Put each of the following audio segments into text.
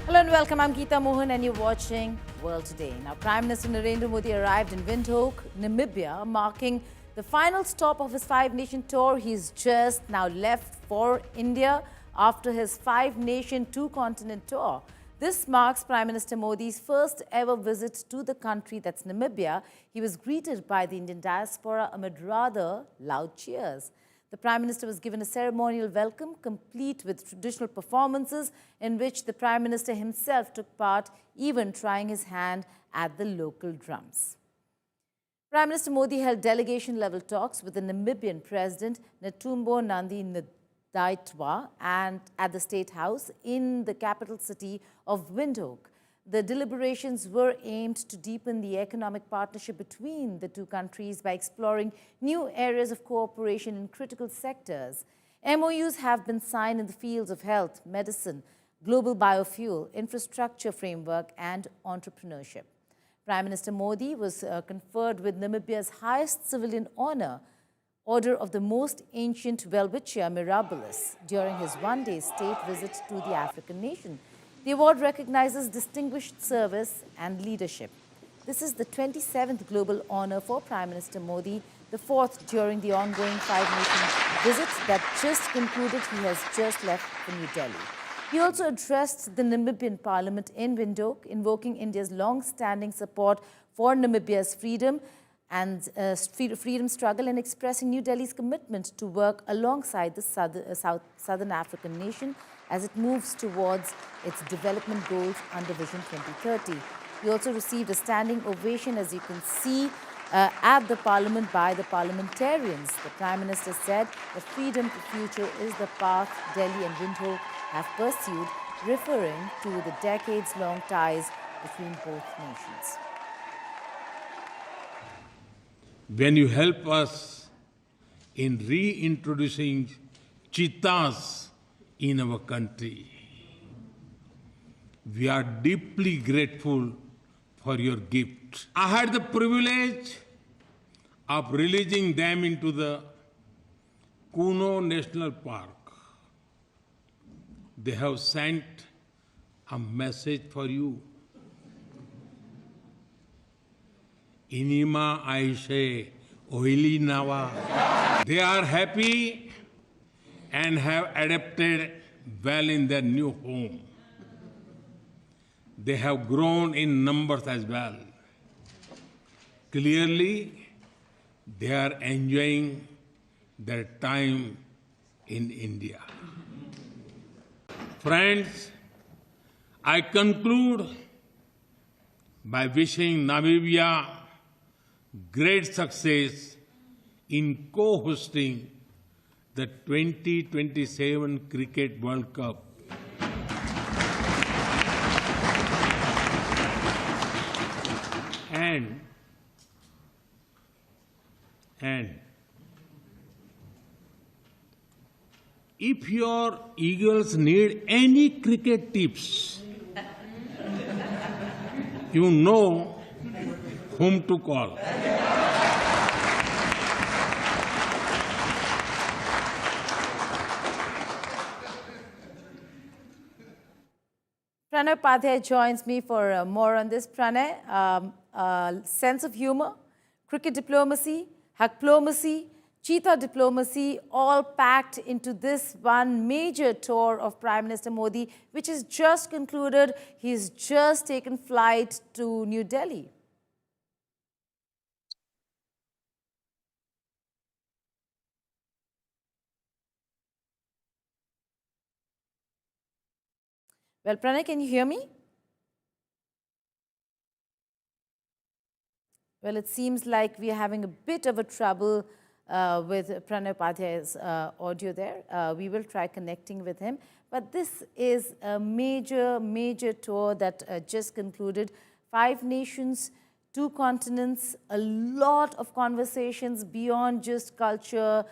Hello and welcome. I'm Geeta Mohan and you're watching World Today. Now, Prime Minister Narendra Modi arrived in Windhoek, Namibia, marking the final stop of his five-nation tour. He's just now left for India after his five-nation, two-continent tour. This marks Prime Minister Modi's first ever visit to the country, that's Namibia. He was greeted by the Indian diaspora amid rather loud cheers. The Prime Minister was given a ceremonial welcome, complete with traditional performances in which the Prime Minister himself took part, even trying his hand at the local drums. Prime Minister Modi held delegation-level talks with the Namibian President Netumbo Nandi-Ndaitwah and at the State House in the capital city of Windhoek. The deliberations were aimed to deepen the economic partnership between the two countries by exploring new areas of cooperation in critical sectors. MOUs have been signed in the fields of health, medicine, global biofuel, infrastructure framework, and entrepreneurship. Prime Minister Modi was conferred with Namibia's highest civilian honor, Order of the Most Ancient Welwitschia Mirabilis, during his one-day state visit to the African nation. The award recognizes distinguished service and leadership. This is the 27th global honor for Prime Minister Modi, the fourth during the ongoing five-nation visit that just concluded. He has just left for New Delhi. He also addressed the Namibian Parliament in Windhoek, invoking India's long-standing support for Namibia's freedom and freedom struggle and expressing New Delhi's commitment to work alongside the Southern African nation as it moves towards its development goals under Vision 2030. He also received a standing ovation, as you can see, at the Parliament by the parliamentarians. The Prime Minister said that freedom to future is the path Delhi and Windhoek have pursued, referring to the decades-long ties between both nations. When you help us in reintroducing cheetahs in our country, we are deeply grateful for your gift. I had the privilege of releasing them into the Kuno National Park. They have sent a message for you. Inima Aishe Oili Nawa. They are happy and have adapted well in their new home. They have grown in numbers as well. Clearly, they are enjoying their time in India. Friends, I conclude by wishing Namibia great success in co-hosting the 2027 Cricket World Cup. And if your Eagles need any cricket tips, you know whom to call. Pranay Upadhyay joins me for more on this. Pranay, sense of humor, cricket diplomacy, hackplomacy, cheetah diplomacy, all packed into this one major tour of Prime Minister Modi, which is just concluded. He's just taken flight to New Delhi. Well, Pranay, can you hear me? Well, it seems like we are having a bit of a trouble with Pranay Upadhyay's audio there. We will try connecting with him. But this is a major, major tour that just concluded. 5 nations, 2 continents, a lot of conversations beyond just culture,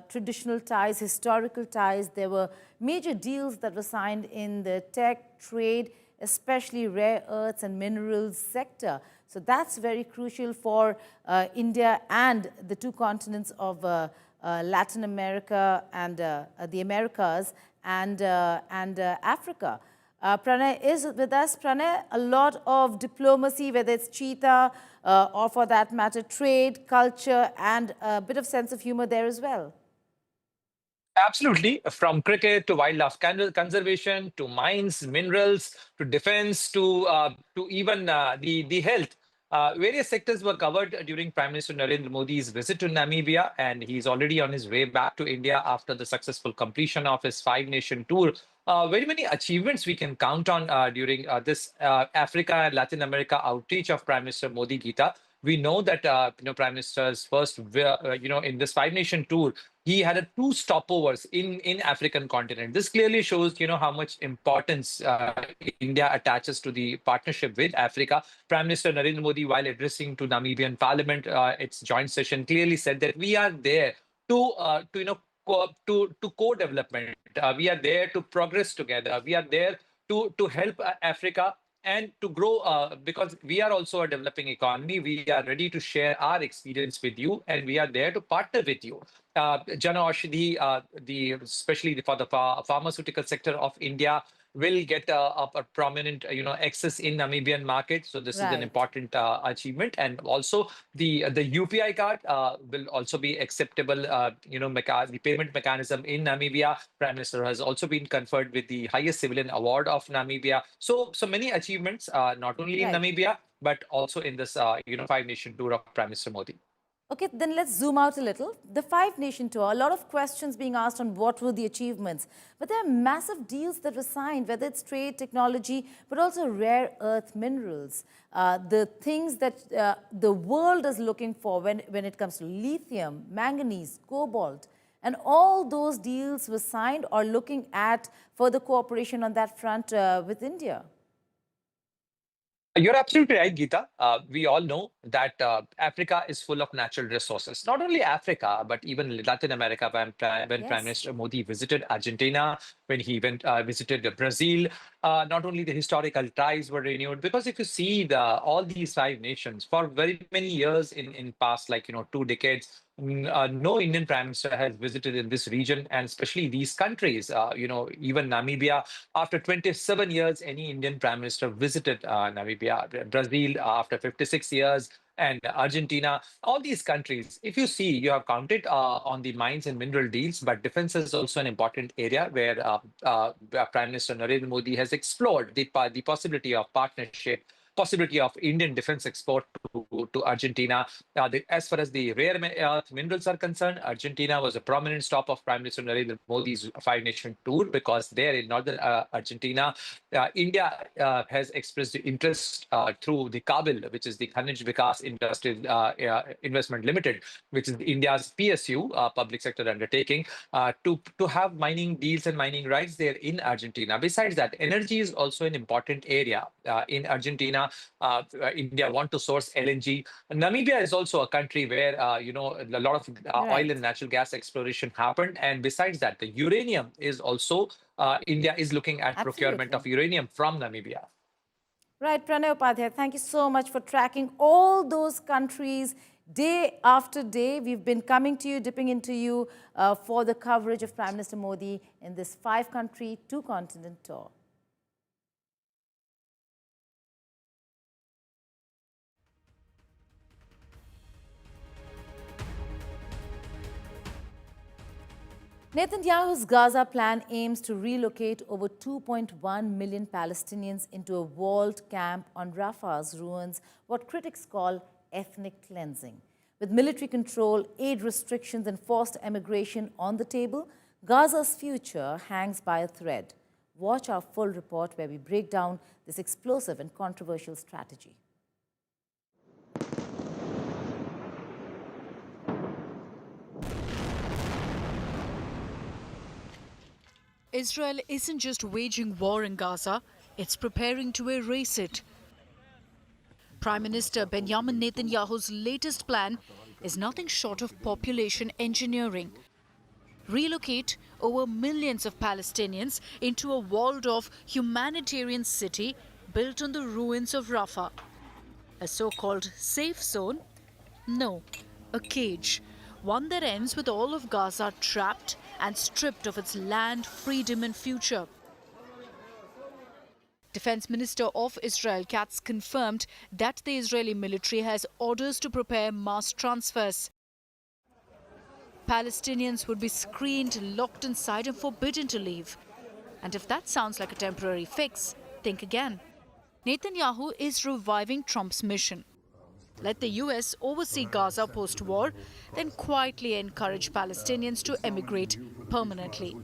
traditional ties, historical ties. There were major deals that were signed in the tech, trade, especially rare earths and minerals sector. So that's very crucial for India and the 2 continents of Latin America and the Americas and Africa. Pranay is with us. Pranay, a lot of diplomacy, whether it's cheetah or for that matter, trade, culture, and a bit of sense of humor there as well. Absolutely. From cricket to wildlife conservation to mines, minerals to defense to even the health. Various sectors were covered during Prime Minister Narendra Modi's visit to Namibia, and he's already on his way back to India after the successful completion of his five-nation tour. Very many achievements we can count on during this Africa and Latin America outreach of Prime Minister Modi, Geeta. We know that Prime Minister's first in this five-nation tour, he had two stopovers in African continent. This clearly shows how much importance India attaches to the partnership with Africa. Prime Minister Narendra Modi, while addressing to Namibian Parliament, its joint session, clearly said that we are there to co-development. We are there to progress together. We are there to help Africa and to grow because we are also a developing economy. We are ready to share our experience with you, and we are there to partner with you. Jana Aushadhi, especially for the pharmaceutical sector of India, will get a prominent access in Namibian market. So this is an Right. important achievement, and also the UPI card will also be acceptable. The payment mechanism in Namibia. Prime Minister has also been conferred with the highest civilian award of Namibia. So many achievements, not only in Right. Namibia but also in this five-nation tour of Prime Minister Modi. Okay, then let's zoom out a little. The five-nation tour, a lot of questions being asked on what were the achievements. But there are massive deals that were signed, whether it's trade, technology, but also rare earth minerals. The things that the world is looking for when it comes to lithium, manganese, cobalt. And all those deals were signed or looking at further cooperation on that front with India. You're absolutely right, Geeta. We all know that Africa is full of natural resources. Not only Africa, but even Latin America. When Prime Yes. Minister Modi visited Argentina, when he went visited Brazil, not only the historical ties were renewed. Because if you see all these five nations for very many years in past, like 2 decades, no Indian Prime Minister has visited in this region, and especially these countries. Even Namibia. After 27 years, any Indian Prime Minister visited Namibia. Brazil after 56 years, and Argentina. All these countries, if you see, you have counted on the mines and mineral deals, but defense is also an important area where Prime Minister Narendra Modi has explored the possibility of partnership, possibility of Indian defense export to Argentina. As far as the rare earth minerals are concerned, Argentina was a prominent stop of Prime Minister Narendra Modi's five-nation tour, because there in northern Argentina, India has expressed interest through the KABIL, which is the Khanij Vikas Industrial Investment Limited, which is India's PSU, public sector undertaking, to have mining deals and mining rights there in Argentina. Besides that, energy is also an important area in Argentina. India want to source LNG. Namibia is also a country where a lot of oil Right. and natural gas exploration happened, and besides that, the uranium is also India is looking at procurement Absolutely. of uranium from Namibia. Right, Pranay Upadhyay, thank you so much for tracking all those countries day after day. We've been coming to you, dipping into you for the coverage of Prime Minister Modi in this 5-country, 2-continent tour. Netanyahu's Gaza plan aims to relocate over 2.1 million Palestinians into a walled camp on Rafah's ruins, what critics call ethnic cleansing. With military control, aid restrictions, and forced emigration on the table, Gaza's future hangs by a thread. Watch our full report where we break down this explosive and controversial strategy. Israel isn't just waging war in Gaza, it's preparing to erase it. Prime Minister Benjamin Netanyahu's latest plan is nothing short of population engineering. Relocate over millions of Palestinians into a walled-off humanitarian city built on the ruins of Rafah. A so-called safe zone? No, a cage. One that ends with all of Gaza trapped and stripped of its land, freedom and future. Defense Minister of Israel Katz confirmed that the Israeli military has orders to prepare mass transfers. Palestinians would be screened, locked inside and forbidden to leave. And if that sounds like a temporary fix, think again. Netanyahu is reviving Trump's mission. Let the US oversee Gaza post-war, then quietly encourage Palestinians to emigrate permanently.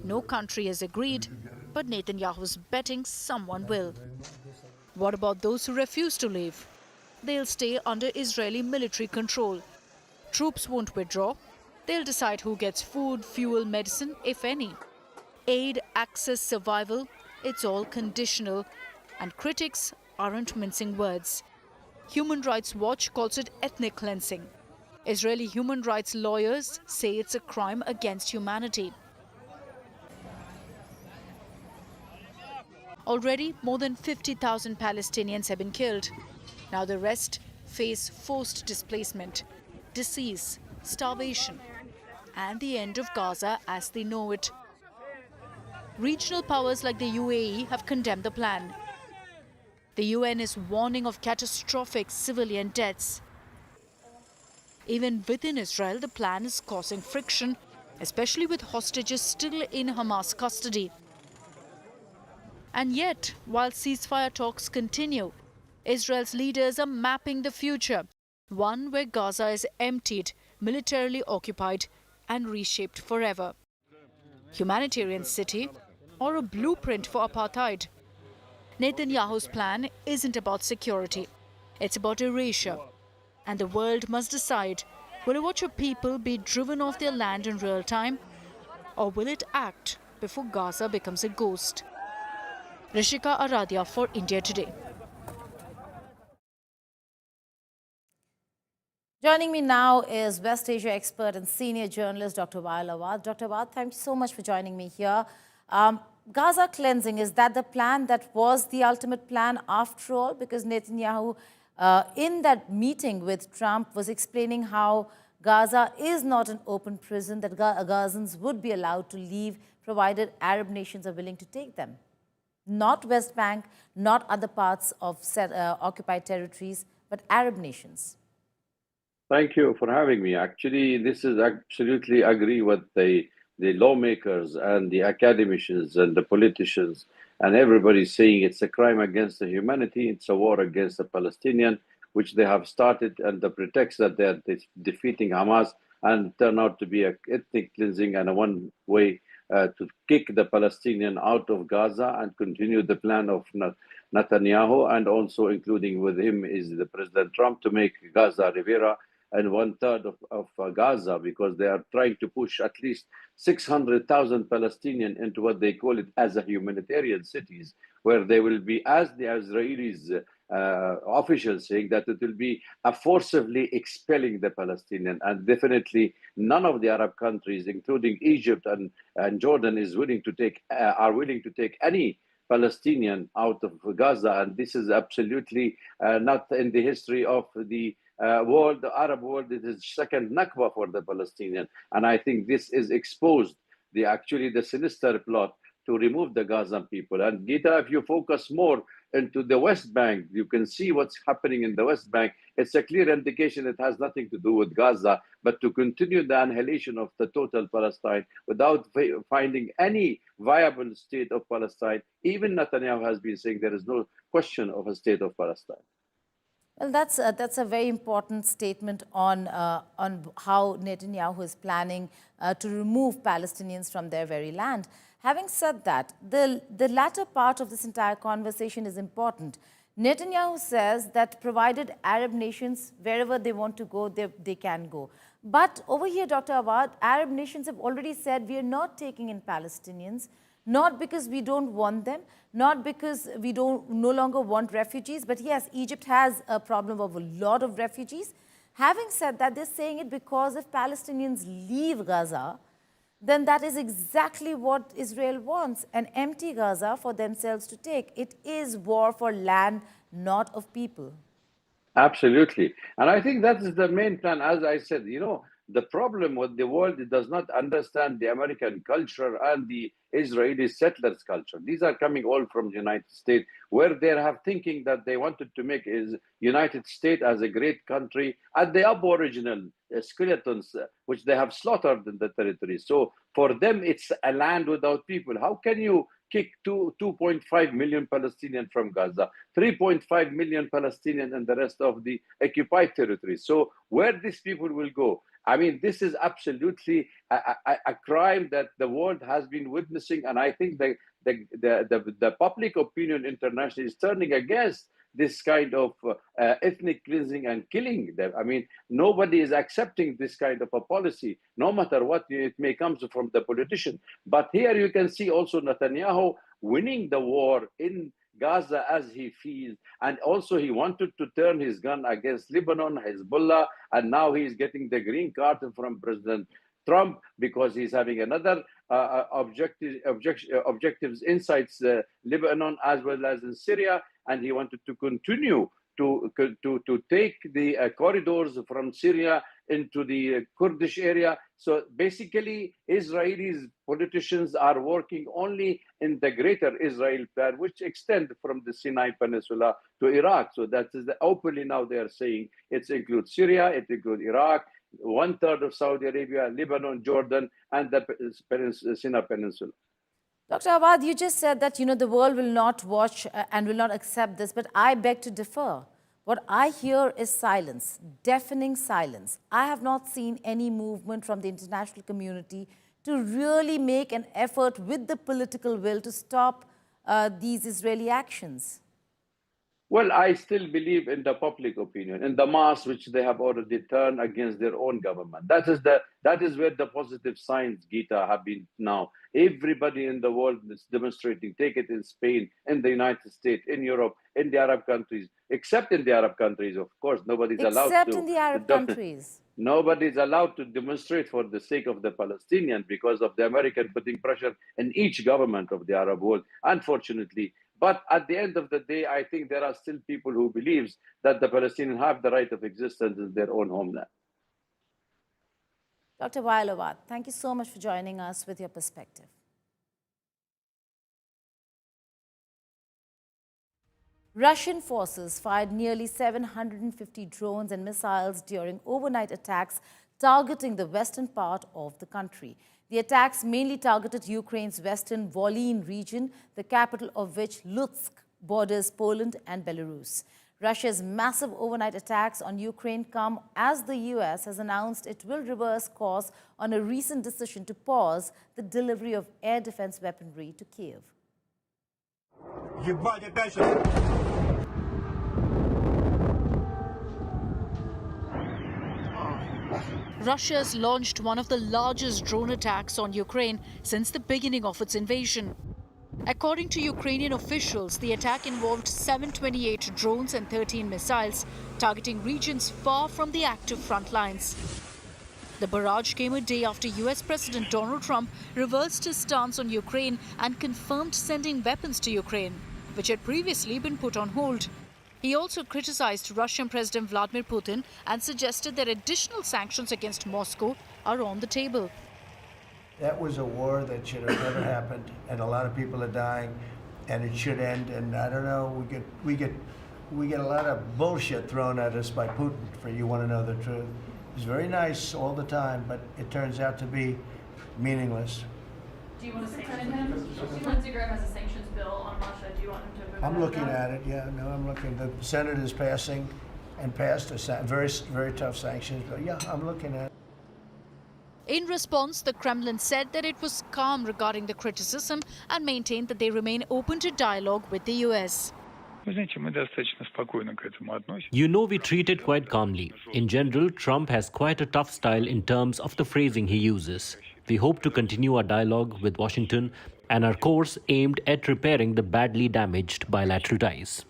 No country has agreed, but Netanyahu's betting someone will. What about those who refuse to leave? They'll stay under Israeli military control. Troops won't withdraw. They'll decide who gets food, fuel, medicine, if any. Aid, access, survival, it's all conditional. And critics aren't mincing words. Human Rights Watch calls it ethnic cleansing. Israeli human rights lawyers say it's a crime against humanity. Already, more than 50,000 Palestinians have been killed. Now the rest face forced displacement, disease, starvation, and the end of Gaza as they know it. Regional powers like the UAE have condemned the plan. The UN is warning of catastrophic civilian deaths. Even within Israel, the plan is causing friction, especially with hostages still in Hamas custody. And yet, while ceasefire talks continue, Israel's leaders are mapping the future, one where Gaza is emptied, militarily occupied, and reshaped forever. Humanitarian city or a blueprint for apartheid? Netanyahu's plan isn't about security. It's about erasure. And the world must decide, will it watch a people be driven off their land in real time? Or will it act before Gaza becomes a ghost? Rishika Aradia for India Today. Joining me now is West Asia expert and senior journalist Dr. Wael Awad. Dr. Awad, thank you so much for joining me here. Gaza cleansing, is that the plan that was the ultimate plan after all? Because Netanyahu, in that meeting with Trump, was explaining how Gaza is not an open prison, that Gazans would be allowed to leave provided Arab nations are willing to take them. Not West Bank, not other parts of occupied territories, but Arab nations. Thank you for having me. Actually, this is absolutely agree with the lawmakers and the academicians and the politicians and everybody saying it's a crime against the humanity. It's a war against the Palestinian, which they have started under pretext that they're defeating Hamas and turn out to be an ethnic cleansing and a one way to kick the Palestinian out of Gaza and continue the plan of Netanyahu, and also including with him is the President Trump to make Gaza Rivera and 1/3 of Gaza, because they are trying to push at least 600,000 Palestinians into what they call it as a humanitarian cities, where they will be, as the Israelis officials saying, that it will be forcibly expelling the Palestinian. And definitely none of the Arab countries, including Egypt and Jordan, is willing to take are willing to take any Palestinian out of Gaza. And this is absolutely not in the history of the world, the Arab world. It is second Nakba for the Palestinian. And I think this is exposed the sinister plot to remove the Gazan people. And Gita, if you focus more into the West Bank, you can see what's happening in the West Bank. It's a clear indication it has nothing to do with Gaza, but to continue the annihilation of the total Palestine without finding any viable state of Palestine. Even Netanyahu has been saying there is no question of a state of Palestine. Well, that's a very important statement on how Netanyahu is planning to remove Palestinians from their very land. Having said that, the latter part of this entire conversation is important. Netanyahu says that provided Arab nations, wherever they want to go, they can go. But over here, Dr. Awad, Arab nations have already said we are not taking in Palestinians, not because we don't want them, not because we no longer want refugees, but yes, Egypt has a problem of a lot of refugees. Having said that, they're saying it because if Palestinians leave Gaza, then that is exactly what Israel wants, an empty Gaza for themselves to take. It is war for land, not of people. Absolutely. And I think that is the main plan. As I said, The problem with the world, it does not understand the American culture and the Israeli settlers culture. These are coming all from the United States, where they have thinking that they wanted to make is United States as a great country and the aboriginal skeletons which they have slaughtered in the territory. So for them, it's a land without people. How can you kick 2.5 million Palestinians from Gaza, 3.5 million Palestinians in the rest of the occupied territory? So where these people will go? I mean, this is absolutely a crime that the world has been witnessing, and I think the public opinion internationally is turning against this kind of ethnic cleansing and killing them. I mean, nobody is accepting this kind of a policy, no matter what it may come from the politician. But here you can see also Netanyahu winning the war in Gaza as he feels, and also he wanted to turn his gun against Lebanon, Hezbollah, and now he's getting the green card from President Trump because he's having another objectives inside Lebanon as well as in Syria, and he wanted to continue to take the corridors from Syria into the Kurdish area. So basically, Israelis politicians are working only in the greater Israel plan, which extend from the Sinai Peninsula to Iraq. So that is openly now they are saying it includes Syria, it includes Iraq, 1/3 of Saudi Arabia, Lebanon, Jordan, and the Sinai Peninsula. Dr. Awad, you just said that, the world will not watch and will not accept this, but I beg to differ. What I hear is silence, deafening silence. I have not seen any movement from the international community to really make an effort with the political will to stop these Israeli actions. Well, I still believe in the public opinion, in the mass, which they have already turned against their own government. That is where the positive signs, Gita, have been now. Everybody in the world is demonstrating. Take it in Spain, in the United States, in Europe, in the Arab countries, except in the Arab countries, of course. Nobody's allowed to. Except in the Arab countries. Nobody is allowed to demonstrate for the sake of the Palestinians because of the American putting pressure in each government of the Arab world, unfortunately. But at the end of the day, I think there are still people who believes that the Palestinians have the right of existence in their own homeland. Dr. Wael Awad, thank you so much for joining us with your perspective. Russian forces fired nearly 750 drones and missiles during overnight attacks targeting the western part of the country. The attacks mainly targeted Ukraine's western Volyn region, the capital of which, Lutsk, borders Poland and Belarus. Russia's massive overnight attacks on Ukraine come as the US has announced it will reverse course on a recent decision to pause the delivery of air defense weaponry to Kyiv. Russia's launched one of the largest drone attacks on Ukraine since the beginning of its invasion. According to Ukrainian officials, the attack involved 728 drones and 13 missiles, targeting regions far from the active front lines. The barrage came a day after US President Donald Trump reversed his stance on Ukraine and confirmed sending weapons to Ukraine, which had previously been put on hold. He also criticized Russian President Vladimir Putin and suggested that additional sanctions against Moscow are on the table. That was a war that should have never happened, and a lot of people are dying, and it should end. And I don't know, we get a lot of bullshit thrown at us by Putin, for you want to know the truth. He's very nice all the time, but it turns out to be meaningless. Do you want to sanction him? Lindsey Graham has a sanctions bill on Russia. Do you want him to vote? I'm looking at it, yeah, no, I'm looking. The Senate is passing and passed a very, very tough sanctions bill. Yeah, I'm looking at it. In response, the Kremlin said that it was calm regarding the criticism and maintained that they remain open to dialogue with the US. You know, we treat it quite calmly. In general, Trump has quite a tough style in terms of the phrasing he uses. We hope to continue our dialogue with Washington and our course aimed at repairing the badly damaged bilateral ties.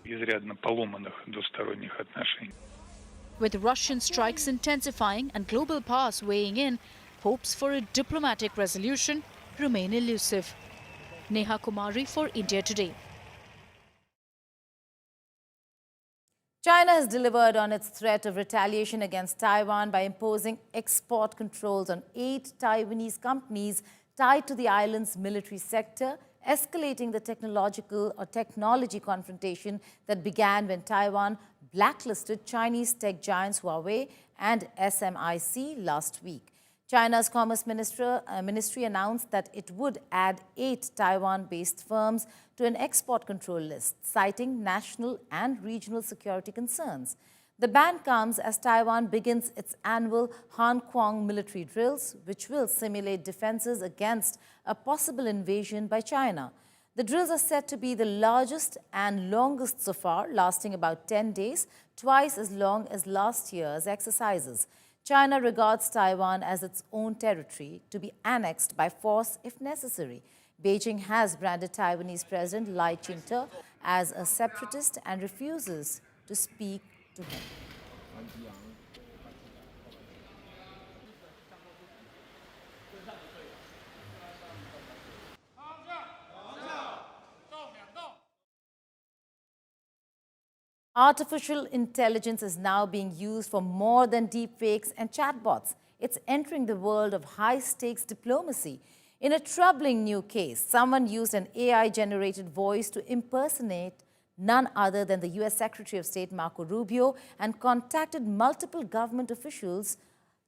With Russian strikes intensifying and global powers weighing in, hopes for a diplomatic resolution remain elusive. Neha Kumari for India Today. China has delivered on its threat of retaliation against Taiwan by imposing export controls on 8 Taiwanese companies tied to the island's military sector, escalating the technology confrontation that began when Taiwan blacklisted Chinese tech giants Huawei and SMIC last week. China's Commerce Ministry announced that it would add 8 Taiwan-based firms to an export control list, citing national and regional security concerns. The ban comes as Taiwan begins its annual Han Kuang military drills, which will simulate defenses against a possible invasion by China. The drills are said to be the largest and longest so far, lasting about 10 days, twice as long as last year's exercises. China regards Taiwan as its own territory to be annexed by force if necessary. Beijing has branded Taiwanese President Lai Ching-te as a separatist and refuses to speak to him. Artificial intelligence is now being used for more than deepfakes and chatbots. It's entering the world of high-stakes diplomacy. In a troubling new case, someone used an AI-generated voice to impersonate none other than the U.S. Secretary of State Marco Rubio and contacted multiple government officials,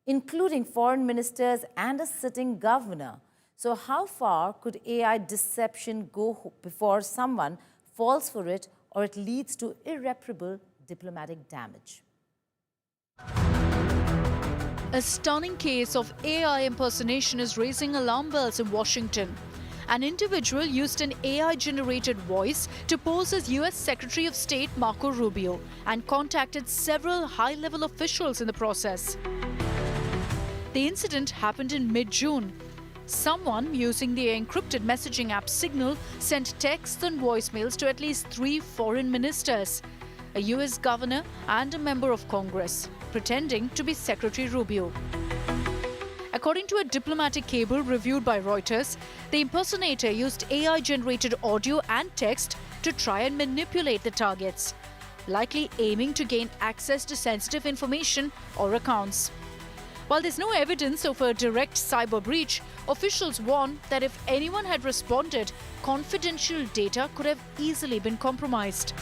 including foreign ministers and a sitting governor. So how far could AI deception go before someone falls for it or it leads to irreparable diplomatic damage? A stunning case of AI impersonation is raising alarm bells in Washington. An individual used an AI-generated voice to pose as U.S. Secretary of State Marco Rubio and contacted several high-level officials in the process. The incident happened in mid-June. Someone using the encrypted messaging app Signal sent texts and voicemails to at least 3 foreign ministers, a U.S. governor and a member of Congress, pretending to be Secretary Rubio. According to a diplomatic cable reviewed by Reuters, the impersonator used AI-generated audio and text to try and manipulate the targets, likely aiming to gain access to sensitive information or accounts. While there's no evidence of a direct cyber breach, officials warn that if anyone had responded, confidential data could have easily been compromised.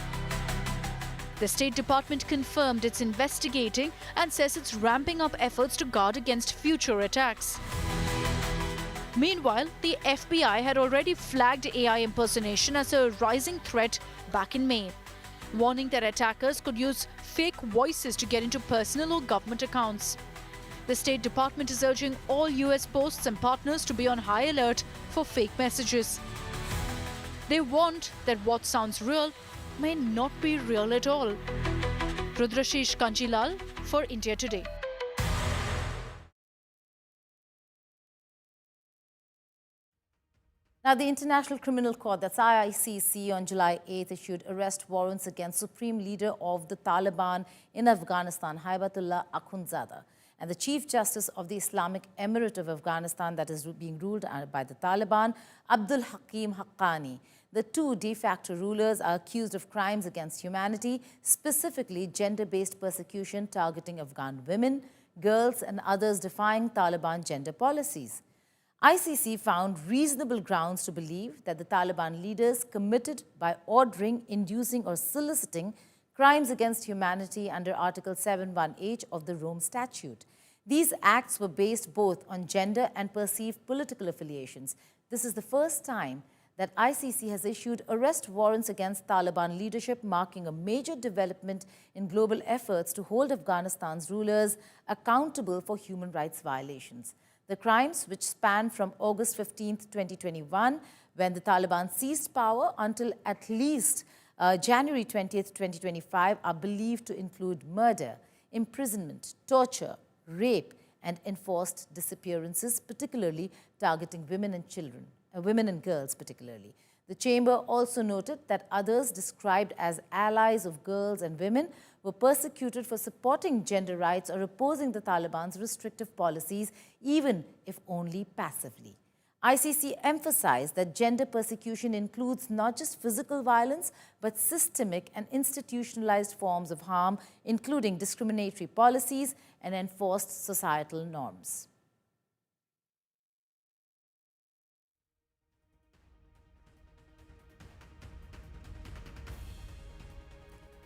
The State Department confirmed it's investigating and says it's ramping up efforts to guard against future attacks. Meanwhile, the FBI had already flagged AI impersonation as a rising threat back in May, warning that attackers could use fake voices to get into personal or government accounts. The State Department is urging all US posts and partners to be on high alert for fake messages. They warned that what sounds real may not be real at all. Rudrashish Kanjilal for India Today. Now, the International Criminal Court, that's ICC, on July 8th issued arrest warrants against Supreme Leader of the Taliban in Afghanistan, Haibatullah Akhundzada, and the Chief Justice of the Islamic Emirate of Afghanistan that is being ruled by the Taliban, Abdul Hakim Haqqani. The 2 de facto rulers are accused of crimes against humanity, specifically gender-based persecution targeting Afghan women, girls, and others defying Taliban gender policies. ICC found reasonable grounds to believe that the Taliban leaders committed by ordering, inducing, or soliciting crimes against humanity under Article 7(1)H of the Rome Statute. These acts were based both on gender and perceived political affiliations. This is the first time that ICC has issued arrest warrants against Taliban leadership, marking a major development in global efforts to hold Afghanistan's rulers accountable for human rights violations. The crimes, which span from August 15, 2021, when the Taliban seized power, until at least January 20, 2025, are believed to include murder, imprisonment, torture, rape, and enforced disappearances, particularly targeting women and children. Women and girls particularly. The chamber also noted that others described as allies of girls and women were persecuted for supporting gender rights or opposing the Taliban's restrictive policies, even if only passively. ICC emphasized that gender persecution includes not just physical violence, but systemic and institutionalized forms of harm, including discriminatory policies and enforced societal norms.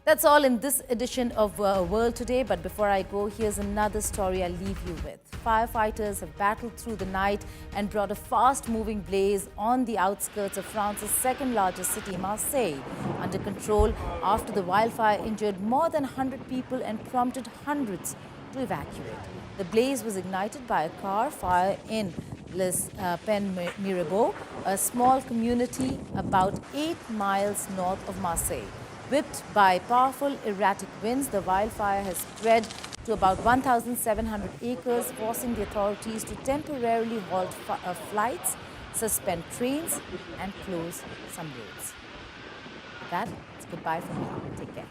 That's all in this edition of World Today. But before I go, here's another story I'll leave you with. Firefighters have battled through the night and brought a fast-moving blaze on the outskirts of France's second-largest city, Marseille, under control after the wildfire injured more than 100 people and prompted hundreds to evacuate. The blaze was ignited by a car fire in Les Pen-Mirabeau, a small community about 8 miles north of Marseille. Whipped by powerful erratic winds, the wildfire has spread to about 1,700 acres, forcing the authorities to temporarily halt flights, suspend trains and close some roads. With that, it's goodbye from me. Take care.